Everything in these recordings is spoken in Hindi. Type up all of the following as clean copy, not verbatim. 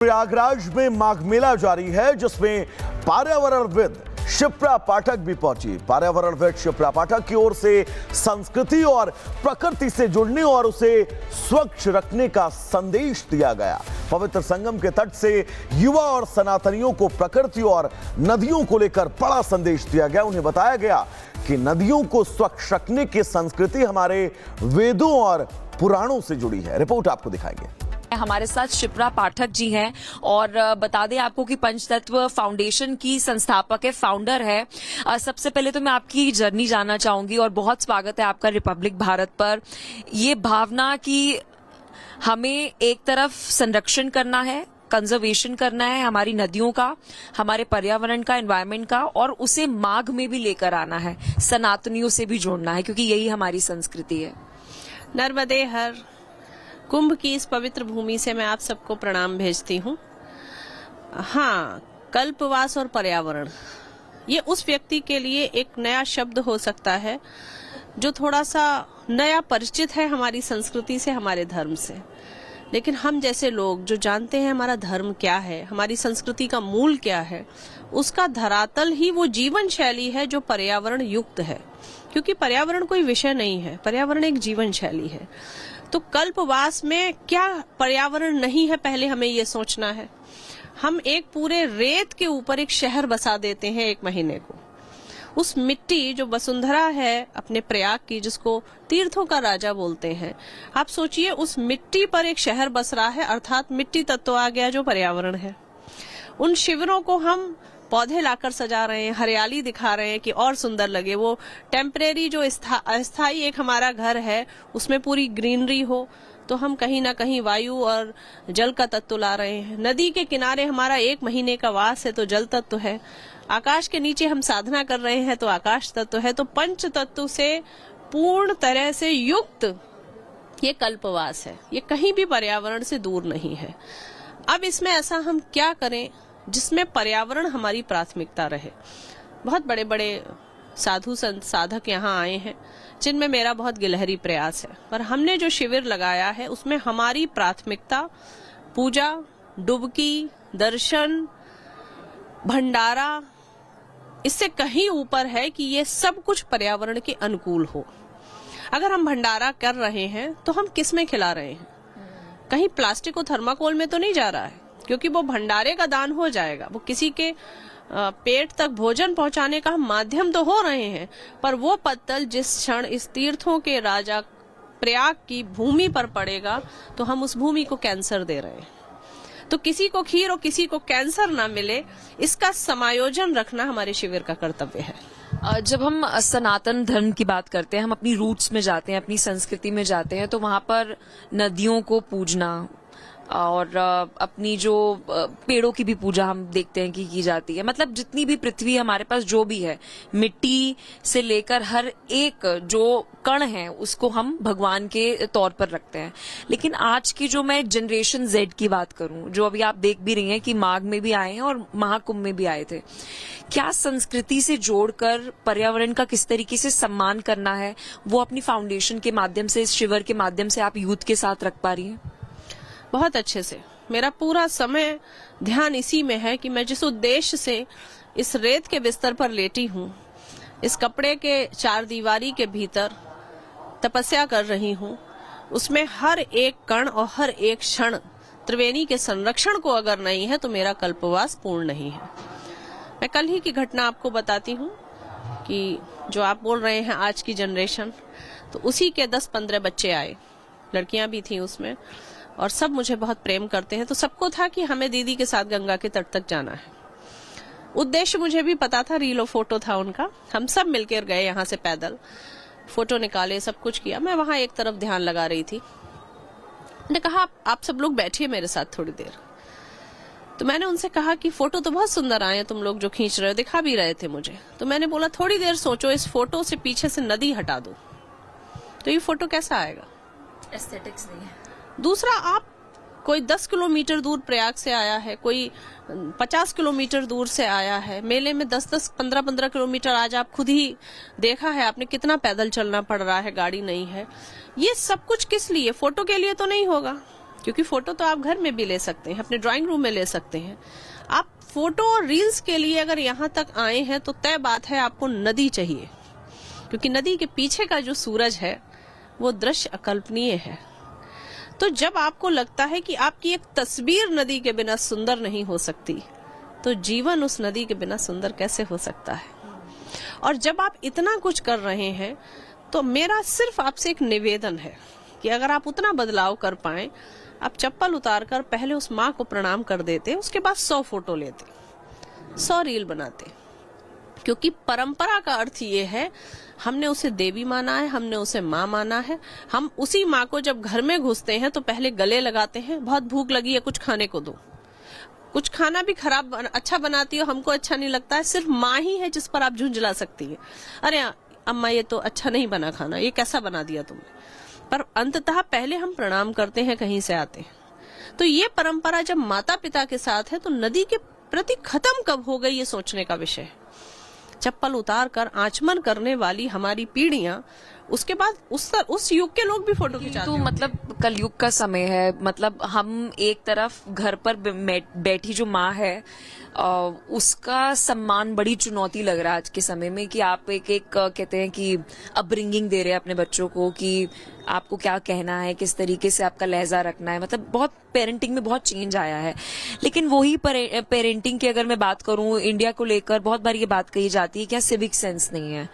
प्रयागराज में माघ मेला जारी है, जिसमें पर्यावरणविद शिप्रा पाठक भी पहुंची। पर्यावरणविद शिप्रा पाठक की ओर से संस्कृति और प्रकृति से जुड़ने और उसे स्वच्छ रखने का संदेश दिया गया। पवित्र संगम के तट से युवा और सनातनियों को प्रकृति और नदियों को लेकर बड़ा संदेश दिया गया। उन्हें बताया गया कि नदियों को स्वच्छ रखने की संस्कृति हमारे वेदों और पुराणों से जुड़ी है। रिपोर्ट आपको दिखाएंगे। हमारे साथ शिप्रा पाठक जी हैं और बता दें आपको कि पंचतत्व फाउंडेशन की संस्थापक है, फाउंडर है। सबसे पहले तो मैं आपकी जर्नी जानना चाहूंगी और बहुत स्वागत है आपका रिपब्लिक भारत पर। ये भावना कि हमें एक तरफ संरक्षण करना है, कंजर्वेशन करना है हमारी नदियों का, हमारे पर्यावरण का, एनवायरनमेंट का, और उसे माघ में भी लेकर आना है, सनातनियों से भी जोड़ना है, क्योंकि यही हमारी संस्कृति है। नर्मदे हर कुंभ की इस पवित्र भूमि से मैं आप सबको प्रणाम भेजती हूँ। हाँ, कल्पवास और पर्यावरण ये उस व्यक्ति के लिए एक नया शब्द हो सकता है जो थोड़ा सा नया परिचित है हमारी संस्कृति से, हमारे धर्म से। लेकिन हम जैसे लोग जो जानते हैं हमारा धर्म क्या है, हमारी संस्कृति का मूल क्या है, उसका धरातल ही वो जीवन शैली है जो पर्यावरण युक्त है। क्योंकि पर्यावरण कोई विषय नहीं है, पर्यावरण एक जीवन शैली है। तो कल्पवास में क्या पर्यावरण नहीं है, पहले हमें ये सोचना है। हम एक पूरे रेत के ऊपर एक शहर बसा देते हैं एक महीने को। उस मिट्टी जो वसुंधरा है अपने प्रयाग की, जिसको तीर्थों का राजा बोलते हैं, आप सोचिए उस मिट्टी पर एक शहर बस रहा है, अर्थात मिट्टी तत्व आ गया जो पर्यावरण है। उन शिविरों को हम पौधे लाकर सजा रहे हैं, हरियाली दिखा रहे हैं कि और सुंदर लगे। वो टेम्परेरी जो अस्थाई एक हमारा घर है, उसमें पूरी ग्रीनरी हो, तो हम कहीं ना कहीं वायु और जल का तत्व ला रहे हैं। नदी के किनारे हमारा एक महीने का वास है तो जल तत्व है। आकाश के नीचे हम साधना कर रहे हैं तो आकाश तत्व है। तो पंच तत्व से पूर्ण तरह से युक्त ये कल्पवास है, ये कहीं भी पर्यावरण से दूर नहीं है। अब इसमें ऐसा हम क्या करें जिसमें पर्यावरण हमारी प्राथमिकता रहे। बहुत बड़े बड़े साधु संत साधक यहाँ आए हैं जिनमें मेरा बहुत गिलहरी प्रयास है, पर हमने जो शिविर लगाया है उसमें हमारी प्राथमिकता पूजा, डुबकी, दर्शन, भंडारा, इससे कहीं ऊपर है कि ये सब कुछ पर्यावरण के अनुकूल हो। अगर हम भंडारा कर रहे हैं तो हम किस में खिला रहे हैं? कहीं प्लास्टिक और थर्माकोल में तो नहीं जा रहा है, क्योंकि वो भंडारे का दान हो जाएगा। वो किसी के पेट तक भोजन पहुंचाने का हम माध्यम तो हो रहे हैं, पर वो पत्तल जिस क्षण इस तीर्थों के राजा प्रयाग की भूमि पर पड़ेगा तो हम उस भूमि को कैंसर दे रहे हैं। तो किसी को खीर और किसी को कैंसर ना मिले, इसका समायोजन रखना हमारे शिविर का कर्तव्य है। जब हम सनातन धर्म की बात करते हैं, हम अपनी रूट्स में जाते हैं, अपनी संस्कृति में जाते हैं, तो वहां पर नदियों को पूजना और अपनी जो पेड़ों की भी पूजा हम देखते हैं कि की जाती है। मतलब जितनी भी पृथ्वी हमारे पास जो भी है, मिट्टी से लेकर हर एक जो कण है उसको हम भगवान के तौर पर रखते हैं। लेकिन आज की जो मैं जनरेशन जेड की बात करूं, जो अभी आप देख भी रही हैं कि माघ में भी आए हैं और महाकुंभ में भी आए थे, क्या संस्कृति से जोड़कर पर्यावरण का किस तरीके से सम्मान करना है, वो अपनी फाउंडेशन के माध्यम से, इस शिविर के माध्यम से आप यूथ के साथ रख पा रही हैं? बहुत अच्छे से। मेरा पूरा समय ध्यान इसी में है कि मैं जिस उद्देश्य से इस रेत के बिस्तर पर लेटी हूँ, इस कपड़े के चार दीवारी के भीतर तपस्या कर रही हूँ, उसमें हर एक कण और हर एक क्षण त्रिवेणी के संरक्षण को अगर नहीं है तो मेरा कल्पवास पूर्ण नहीं है। मैं कल ही की घटना आपको बताती हूँ कि जो आप बोल रहे हैं आज की जनरेशन, तो उसी के 10-15 बच्चे आए, लड़कियां भी थी उसमें, और सब मुझे बहुत प्रेम करते हैं। तो सबको था कि हमें दीदी के साथ गंगा के तट तक जाना है। उद्देश्य मुझे भी पता था, रील और फोटो था उनका। हम सब मिलकर गए यहाँ से पैदल, फोटो निकाले, सब कुछ किया। मैं वहां एक तरफ ध्यान लगा रही थी। मैंने कहा आप सब लोग बैठिए मेरे साथ थोड़ी देर। तो मैंने उनसे कहा कि फोटो तो बहुत सुंदर आए तुम लोग जो खींच रहे हो, दिखा भी रहे थे मुझे। तो मैंने बोला थोड़ी देर सोचो, इस फोटो से पीछे से नदी हटा दो तो ये फोटो कैसा आएगा? एस्थेटिक्स नहीं है। दूसरा, आप कोई 10 किलोमीटर दूर प्रयाग से आया है, कोई 50 किलोमीटर दूर से आया है, मेले में 10-10, 15-15 किलोमीटर, आज आप खुद ही देखा है आपने कितना पैदल चलना पड़ रहा है, गाड़ी नहीं है। ये सब कुछ किस लिए? फोटो के लिए तो नहीं होगा। क्योंकि फोटो तो आप घर में भी ले सकते हैं, अपने ड्राइंग रूम में ले सकते हैं। आप फोटो और रील्स के लिए अगर यहाँ तक आए हैं तो तय बात है आपको नदी चाहिए, क्योंकि नदी के पीछे का जो सूरज है वो दृश्य अकल्पनीय है। तो जब आपको लगता है कि आपकी एक तस्वीर नदी के बिना सुंदर नहीं हो सकती, तो जीवन उस नदी के बिना सुंदर कैसे हो सकता है। और जब आप इतना कुछ कर रहे हैं तो मेरा सिर्फ आपसे एक निवेदन है कि अगर आप उतना बदलाव कर पाए, आप चप्पल उतार कर पहले उस माँ को प्रणाम कर देते, उसके बाद 100 फोटो लेते, 100 रील बनाते। क्योंकि परंपरा का अर्थ ये है, हमने उसे देवी माना है, हमने उसे माँ माना है। हम उसी माँ को जब घर में घुसते हैं तो पहले गले लगाते हैं, बहुत भूख लगी है कुछ खाने को दो। कुछ खाना भी खराब अच्छा बनाती हो, हमको अच्छा नहीं लगता है, सिर्फ माँ ही है जिस पर आप झुंझला सकती है, अरे अम्मा ये तो अच्छा नहीं बना खाना, ये कैसा बना दिया तुमने। पर अंततः पहले हम प्रणाम करते हैं, कहीं से आते हैं। तो ये परंपरा जब माता पिता के साथ है तो नदी के प्रति खत्म कब हो गई, ये सोचने का विषय है। चप्पल उतार कर आचमन करने वाली हमारी पीढ़ियां, उसके बाद उस युग के लोग भी फोटो खिंचाते तो हैं। मतलब कलयुग का समय है, मतलब हम एक तरफ घर पर बैठी जो माँ है उसका सम्मान बड़ी चुनौती लग रहा है आज के समय में, कि आप एक कहते हैं कि अपब्रिंगिंग दे रहे हैं अपने बच्चों को कि आपको क्या कहना है, किस तरीके से आपका लहजा रखना है। मतलब बहुत पेरेंटिंग में बहुत चेंज आया है। लेकिन वही पेरेंटिंग की अगर मैं बात करूं इंडिया को लेकर, बहुत बार ये बात कही जाती है कि सिविक सेंस नहीं है।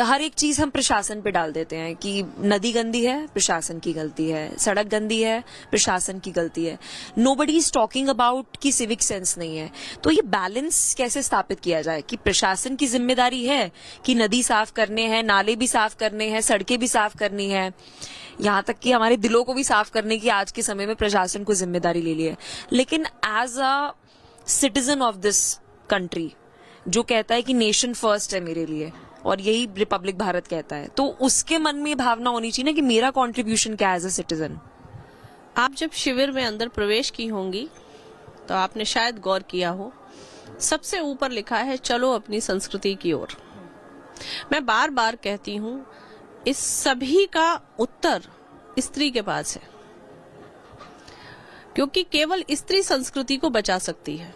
हर एक चीज हम प्रशासन पे डाल देते हैं कि नदी गंदी है, प्रशासन की गलती है, सड़क गंदी है, प्रशासन की गलती है। नोबडी इज टॉकिंग अबाउट कि सिविक सेंस नहीं है। तो ये बैलेंस कैसे स्थापित किया जाए कि प्रशासन की जिम्मेदारी है कि नदी साफ करने हैं, नाले भी साफ करने हैं, सड़कें भी साफ करनी है, यहाँ तक कि हमारे दिलों को भी साफ करने की आज के समय में प्रशासन को जिम्मेदारी ले ली है। लेकिन as a citizen of this country जो कहता है कि नेशन फर्स्ट है मेरे लिए, और यही रिपब्लिक भारत कहता है, तो उसके मन में भावना होनी चाहिए ना कि मेरा कंट्रीब्यूशन क्या है एज अ सिटीजन। आप जब शिविर में अंदर प्रवेश की होंगी तो आपने शायद गौर किया हो, सबसे ऊपर लिखा है चलो अपनी संस्कृति की ओर। मैं बार बार कहती हूँ, इस सभी का उत्तर स्त्री के पास है, क्योंकि केवल स्त्री संस्कृति को बचा सकती है।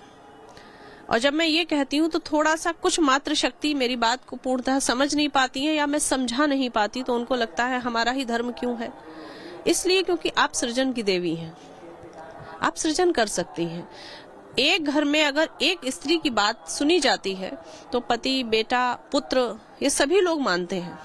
और जब मैं ये कहती हूँ तो थोड़ा सा कुछ मात्र शक्ति मेरी बात को पूर्णतः समझ नहीं पाती है या मैं समझा नहीं पाती, तो उनको लगता है हमारा ही धर्म क्यों है। इसलिए क्योंकि आप सृजन की देवी हैं, आप सृजन कर सकती हैं। एक घर में अगर एक स्त्री की बात सुनी जाती है तो पति, बेटा, पुत्र, ये सभी लोग मानते हैं।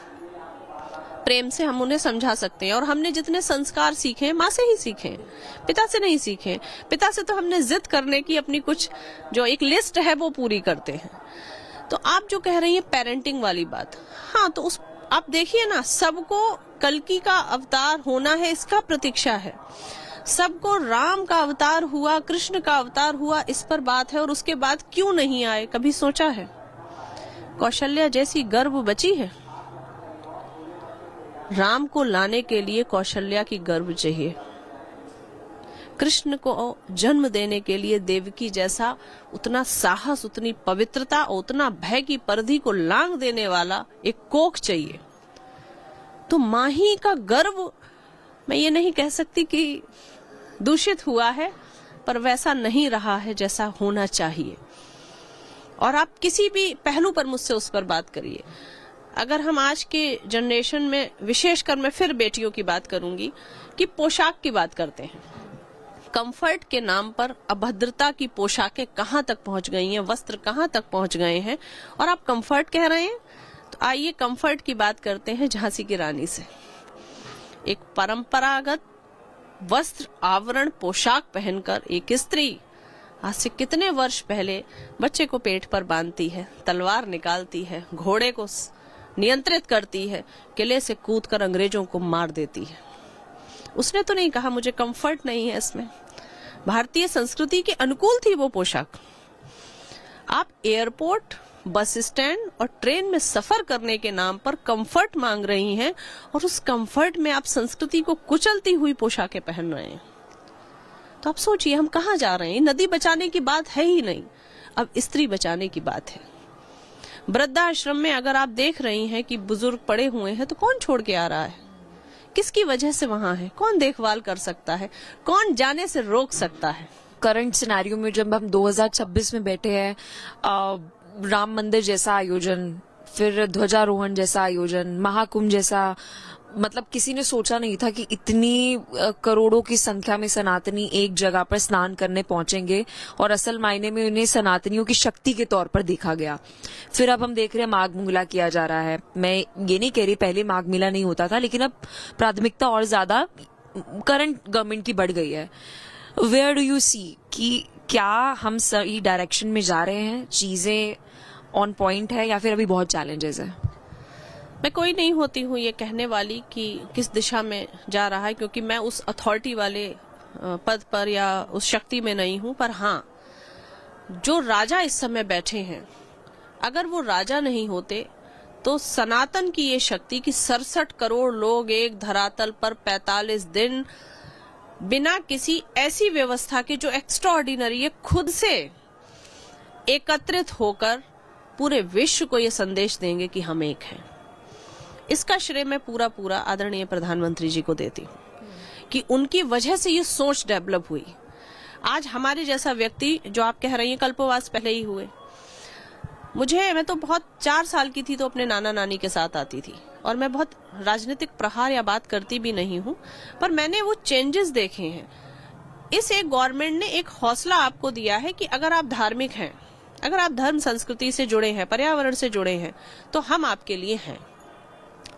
प्रेम से हम उन्हें समझा सकते हैं। और हमने जितने संस्कार सीखे हैं माँ से ही सीखे हैं, पिता से नहीं सीखे। पिता से तो हमने जिद करने की अपनी कुछ जो एक लिस्ट है वो पूरी करते हैं। तो आप जो कह रही हैं पेरेंटिंग वाली बात, हाँ, तो उस आप देखिए ना, सबको कल्कि का अवतार होना है इसका प्रतीक्षा है, सबको राम का अवतार हुआ, कृष्ण का अवतार हुआ, इस पर बात है। और उसके बाद क्यों नहीं आए, कभी सोचा है? कौशल्या जैसी गर्भ बची है, राम को लाने के लिए कौशल्या की गर्भ चाहिए। कृष्ण को जन्म देने के लिए देवकी जैसा उतना साहस, उतनी पवित्रता, उतना भय की परिधि को लांग देने वाला एक कोख चाहिए। तो माही का गर्भ, मैं ये नहीं कह सकती कि दूषित हुआ है, पर वैसा नहीं रहा है जैसा होना चाहिए। और आप किसी भी पहलू पर मुझसे उस पर बात करिए। अगर हम आज के जनरेशन में, विशेषकर मैं फिर बेटियों की बात करूंगी, कि पोशाक की बात करते हैं, कंफर्ट के नाम पर अभद्रता की पोशाकें कहां तक पहुंच गई हैं, वस्त्र कहां तक पहुंच गए हैं, और आप कंफर्ट कह रहे हैं। तो आइए कंफर्ट की बात करते हैं झांसी की रानी से। एक परंपरागत वस्त्र, आवरण, पोशाक पहनकर एक स्त्री आज से कितने वर्ष पहले बच्चे को पेट पर बांधती है, तलवार निकालती है, घोड़े को नियंत्रित करती है, किले से कूदकर अंग्रेजों को मार देती है। उसने तो नहीं कहा मुझे कंफर्ट नहीं है इसमें। भारतीय संस्कृति के अनुकूल थी वो पोशाक। आप एयरपोर्ट, बस स्टैंड और ट्रेन में सफर करने के नाम पर कंफर्ट मांग रही हैं, और उस कंफर्ट में आप संस्कृति को कुचलती हुई पोशाकें पहन रहे हैं। तो आप सोचिए हम कहाँ जा रहे हैं। नदी बचाने की बात है ही नहीं, अब स्त्री बचाने की बात है। वृद्धाश्रम में अगर आप देख रही हैं कि बुजुर्ग पड़े हुए हैं, तो कौन छोड़ के आ रहा है? किसकी वजह से वहां है, कौन देखभाल कर सकता है, कौन जाने से रोक सकता है। करंट सिनेरियो में जब हम 2026 में बैठे हैं, राम मंदिर जैसा आयोजन, फिर ध्वजारोहण जैसा आयोजन, महाकुंभ जैसा, मतलब किसी ने सोचा नहीं था कि इतनी करोड़ों की संख्या में सनातनी एक जगह पर स्नान करने पहुंचेंगे और असल मायने में उन्हें सनातनियों की शक्ति के तौर पर देखा गया। फिर अब हम देख रहे हैं माघ मेला किया जा रहा है। मैं ये नहीं कह रही पहले माघ मेला नहीं होता था, लेकिन अब प्राथमिकता और ज्यादा करंट गवर्नमेंट की बढ़ गई है। वेयर डू यू सी कि क्या हम सही डायरेक्शन में जा रहे हैं, चीजें ऑन पॉइंट है, या फिर अभी बहुत चैलेंजेस है? मैं कोई नहीं होती हूँ ये कहने वाली कि किस दिशा में जा रहा है, क्योंकि मैं उस अथॉरिटी वाले पद पर या उस शक्ति में नहीं हूँ। पर हाँ, जो राजा इस समय बैठे हैं, अगर वो राजा नहीं होते तो सनातन की ये शक्ति कि 67 करोड़ लोग एक धरातल पर 45 दिन बिना किसी ऐसी व्यवस्था के जो एक्स्ट्राऑर्डिनरी है, खुद से एकत्रित होकर पूरे विश्व को ये संदेश देंगे कि हम एक हैं। इसका श्रेय मैं पूरा आदरणीय प्रधानमंत्री जी को देती हूँ कि उनकी वजह से ये सोच डेवलप हुई। आज हमारे जैसा व्यक्ति, जो आप कह रही हैं कल्पवास पहले ही हुए, मैं तो बहुत 4 साल की थी तो अपने नाना नानी के साथ आती थी, और मैं बहुत राजनीतिक प्रहार या बात करती भी नहीं हूँ, पर मैंने वो चेंजेस देखे हैं। इस एक गवर्नमेंट ने एक हौसला आपको दिया है कि अगर आप धार्मिक हैं, अगर आप धर्म संस्कृति से जुड़े हैं, पर्यावरण से जुड़े हैं, तो हम आपके लिए हैं।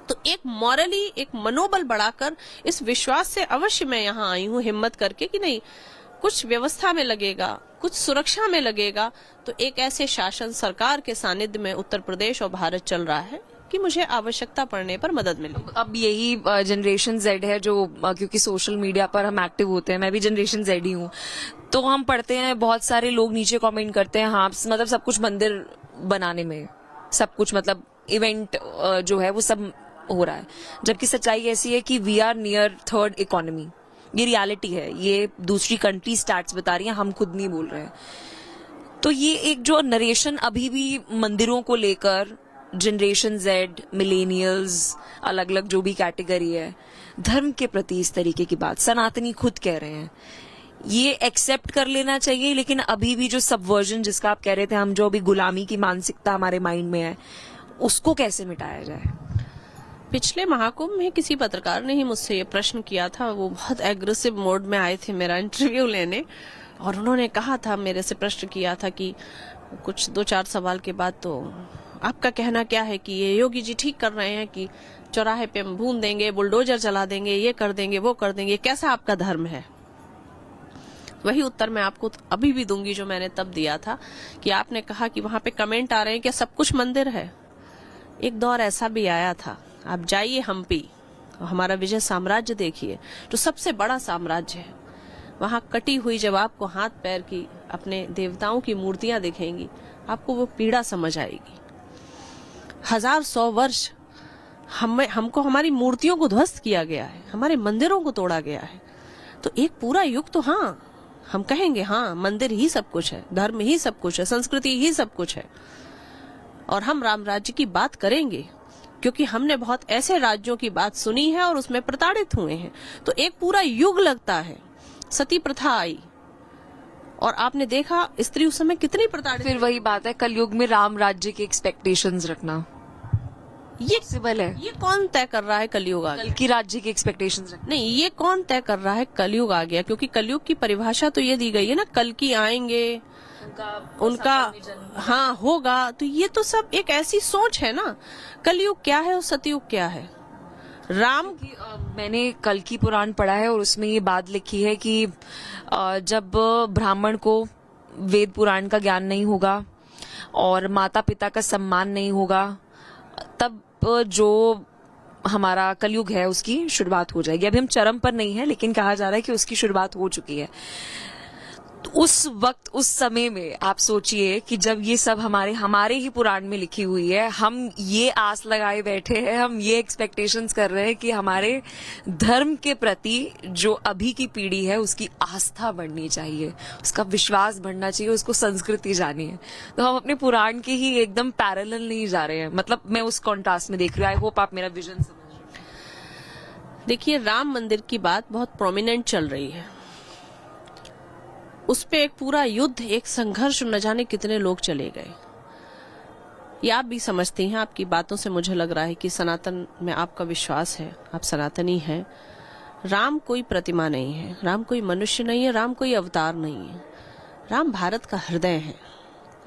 तो एक मॉरली, एक मनोबल बढ़ाकर इस विश्वास से अवश्य मैं यहाँ आई हूँ हिम्मत करके कि नहीं, कुछ व्यवस्था में लगेगा, कुछ सुरक्षा में लगेगा, तो एक ऐसे शासन सरकार के सानिध्य में उत्तर प्रदेश और भारत चल रहा है कि मुझे आवश्यकता पड़ने पर मदद मिले। अब यही जनरेशन जेड है जो, क्योंकि सोशल मीडिया पर हम एक्टिव होते हैं, मैं भी जनरेशन जेड ही हूँ, तो हम पढ़ते हैं बहुत सारे लोग नीचे कमेंट करते हैं, हाँ मतलब सब कुछ मंदिर बनाने में, सब कुछ मतलब इवेंट जो है वो सब हो रहा है, जबकि सच्चाई ऐसी है कि we are near third economy. ये रियलिटी है, ये दूसरी कंट्री स्टैट्स बता रही हैं, हम खुद नहीं बोल रहे हैं। तो ये एक जो नरेशन अभी भी मंदिरों को लेकर, जनरेशन जेड, मिलेनियल्स, अलग अलग जो भी कैटेगरी है, धर्म के प्रति इस तरीके की बात सनातनी खुद कह रहे हैं, ये एक्सेप्ट कर लेना चाहिए। लेकिन अभी भी जो सबवर्जन जिसका आप कह रहे थे, हम जो अभी गुलामी की मानसिकता हमारे माइंड में है, उसको कैसे मिटाया जाए? पिछले महाकुंभ में किसी पत्रकार ने ही मुझसे ये प्रश्न किया था, वो बहुत एग्रेसिव मोड में आए थे मेरा इंटरव्यू लेने, और उन्होंने कहा था, मेरे से प्रश्न किया था कि कुछ 2-4 सवाल के बाद, तो आपका कहना क्या है कि ये योगी जी ठीक कर रहे हैं कि चौराहे पे हम भून देंगे, बुलडोजर चला देंगे, ये कर देंगे, वो कर देंगे, कैसा आपका धर्म है? वही उत्तर मैं आपको अभी भी दूंगी जो मैंने तब दिया था कि आपने कहा कि वहां पे कमेंट आ रहे हैं कि सब कुछ मंदिर है। एक दौर ऐसा भी आया था, आप जाइए हम्पी, हमारा विजय साम्राज्य देखिए, जो सबसे बड़ा साम्राज्य है, वहां कटी हुई जब आपको हाथ पैर की अपने देवताओं की मूर्तियां दिखेंगी, आपको वो पीड़ा समझ आएगी। 1000-100 वर्ष हमको हमारी मूर्तियों को ध्वस्त किया गया है, हमारे मंदिरों को तोड़ा गया है। तो एक पूरा युग तो हाँ, हम कहेंगे हाँ मंदिर ही सब कुछ है, धर्म ही सब कुछ है, संस्कृति ही सब कुछ है, और हम राम राज्य की बात करेंगे, क्योंकि हमने बहुत ऐसे राज्यों की बात सुनी है और उसमें प्रताड़ित हुए हैं। तो एक पूरा युग लगता है। सती प्रथा आई और आपने देखा स्त्री उस समय कितनी प्रताड़ित। फिर वही बात है, कलयुग में राम राज्य की एक्सपेक्टेशंस रखना ये पॉसिबल है? ये कौन तय कर रहा है कलयुग आ गया? कल की राज्य की एक्सपेक्टेशंस रखना नहीं, ये कौन तय कर रहा है कलयुग आ गया? क्योंकि कलयुग की परिभाषा तो ये दी गई है ना, कल की आएंगे, उनका हाँ होगा। तो ये तो सब एक ऐसी सोच है ना। कलयुग क्या है और सतयुग क्या है? राम मैंने कल की पुराण पढ़ा है और उसमें ये बात लिखी है कि जब ब्राह्मण को वेद पुराण का ज्ञान नहीं होगा और माता पिता का सम्मान नहीं होगा, तब जो हमारा कलयुग है उसकी शुरुआत हो जाएगी। अभी हम चरम पर नहीं है, लेकिन कहा जा रहा है कि उसकी शुरुआत हो चुकी है। तो उस वक्त, उस समय में आप सोचिए कि जब ये सब हमारे ही पुराण में लिखी हुई है, हम ये आस लगाए बैठे हैं, हम ये एक्सपेक्टेशंस कर रहे हैं कि हमारे धर्म के प्रति जो अभी की पीढ़ी है उसकी आस्था बढ़नी चाहिए, उसका विश्वास बढ़ना चाहिए, उसको संस्कृति जानी है। तो हम अपने पुराण के ही एकदम पैरेलल नहीं जा रहे हैं। मतलब मैं उस कॉन्ट्रास्ट में देख रही हूँ। आई होप आप मेरा विजन समझ रहे हैं। देखिए, राम मंदिर की बात बहुत प्रोमिनेंट चल रही है। उस पे एक पूरा युद्ध, एक संघर्ष, न जाने कितने लोग चले गए। ये आप भी समझती हैं, आपकी बातों से मुझे लग रहा है कि सनातन में आपका विश्वास है, आप सनातनी हैं। राम कोई प्रतिमा नहीं है, राम कोई मनुष्य नहीं है, राम कोई अवतार नहीं है। राम भारत का हृदय है।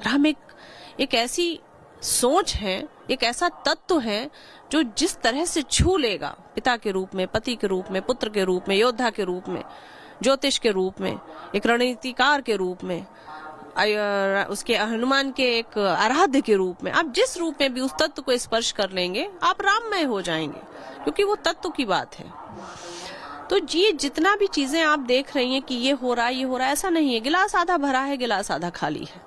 राम एक ऐसी सोच है, एक ऐसा तत्व है जो जिस तरह से छू लेगा, पिता के रूप में, पति के रूप में, पुत्र के रूप में, योद्धा के रूप में, ज्योतिष के रूप में, एक रणनीतिकार के रूप में, उसके हनुमान के एक आराध्य के रूप में, आप जिस रूप में भी उस तत्व को स्पर्श कर लेंगे, आप राममय हो जाएंगे, क्योंकि वो तत्व की बात है। तो ये जितना भी चीजें आप देख रही हैं कि ये हो रहा है, ये हो रहा है, ऐसा नहीं है। गिलास आधा भरा है, गिलास आधा खाली है।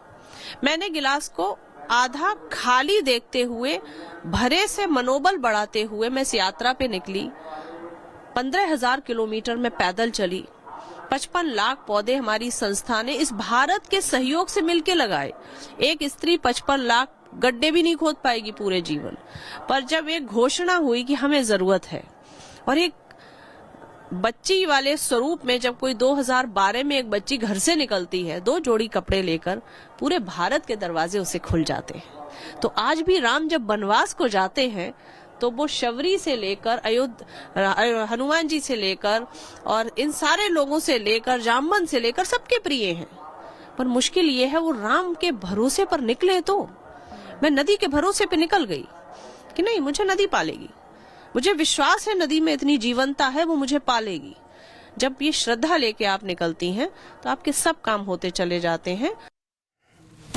मैंने गिलास को आधा खाली देखते हुए, भरे से मनोबल बढ़ाते हुए मैं इस यात्रा पे निकली। 15,000 किलोमीटर में पैदल चली। 55 लाख पौधे हमारी संस्था ने इस भारत के सहयोग से मिलके लगाए। एक स्त्री 55 लाख गड्ढे भी नहीं खोद पाएगी पूरे जीवन, पर जब एक घोषणा हुई कि हमें जरूरत है, और एक बच्ची वाले स्वरूप में जब कोई 2012 में एक बच्ची घर से निकलती है 2 जोड़ी कपड़े लेकर, पूरे भारत के दरवाजे उसे खुल जाते हैं। तो आज भी राम जब वनवास को जाते हैं तो वो शबरी से लेकर हनुमान जी से लेकर और इन सारे लोगों से लेकर जामवन से लेकर सबके प्रिय हैं। पर मुश्किल ये है वो राम के भरोसे पर निकले। तो मैं नदी के भरोसे पे निकल गई कि नहीं, मुझे नदी पालेगी, मुझे विश्वास है नदी में इतनी जीवंतता है, वो मुझे पालेगी। जब ये श्रद्धा लेके आप निकलती हैं तो आपके सब काम होते चले जाते हैं।